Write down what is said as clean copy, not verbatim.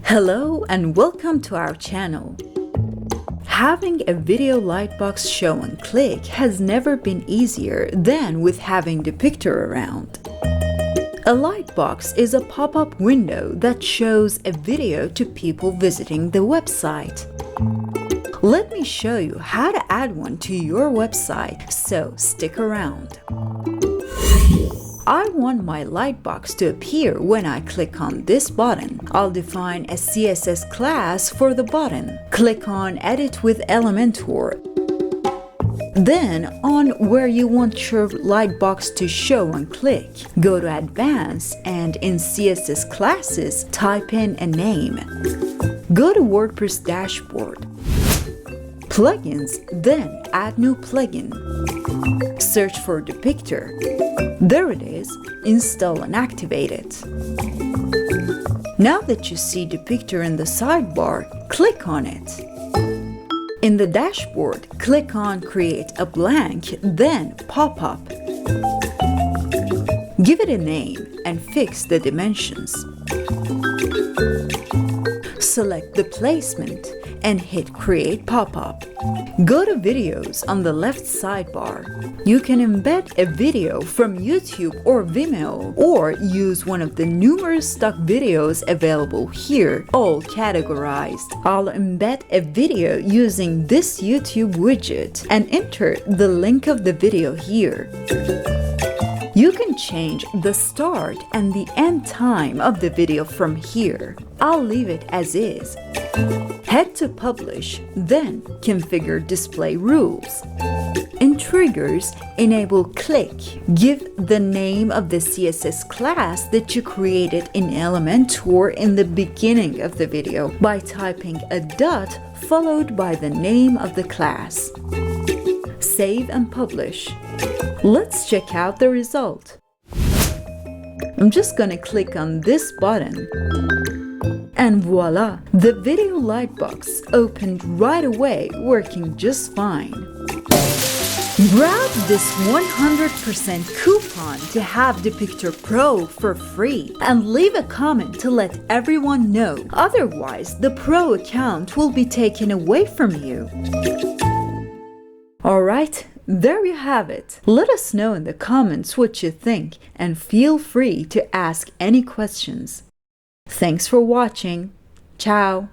Hello and welcome to our channel. Having a video Lightbox show and click has never been easier than with having Depicter around. A Lightbox is a pop-up window that shows a video to people visiting the website. Let me show you how to add one to your website, so stick around. I want my Lightbox to appear when I click on this button. I'll define a CSS class for the button. Click on Edit with Elementor. Then on where you want your Lightbox to show and click. Go to Advanced and in CSS classes, type in a name. Go to WordPress dashboard. Plugins, then add new plugin. Search for Depicter. There it is. Install and activate it. Now that you see Depicter in the sidebar, click on it. In the dashboard, click on Create a blank, then Popup. Give it a name and fix the dimensions. Select the placement and hit Create Popup. Go to Videos on the left sidebar. You can embed a video from YouTube or Vimeo or use one of the numerous stock videos available here, all categorized. I'll embed a video using this YouTube widget and enter the link of the video here. You can change the start and the end time of the video from here. I'll leave it as is. Head to Publish, then configure display rules. In Triggers, enable Click. Give the name of the CSS class that you created in Elementor in the beginning of the video by typing a dot followed by the name of the class. Save and publish. Let's check out the result. I'm just gonna click on this button. And voila! The video Lightbox opened right away, working just fine. Grab this 100% coupon to have Depicter Pro for free and leave a comment to let everyone know. Otherwise, the Pro account will be taken away from you. Alright, there you have it. Let us know in the comments what you think and feel free to ask any questions. Thanks for watching. Ciao.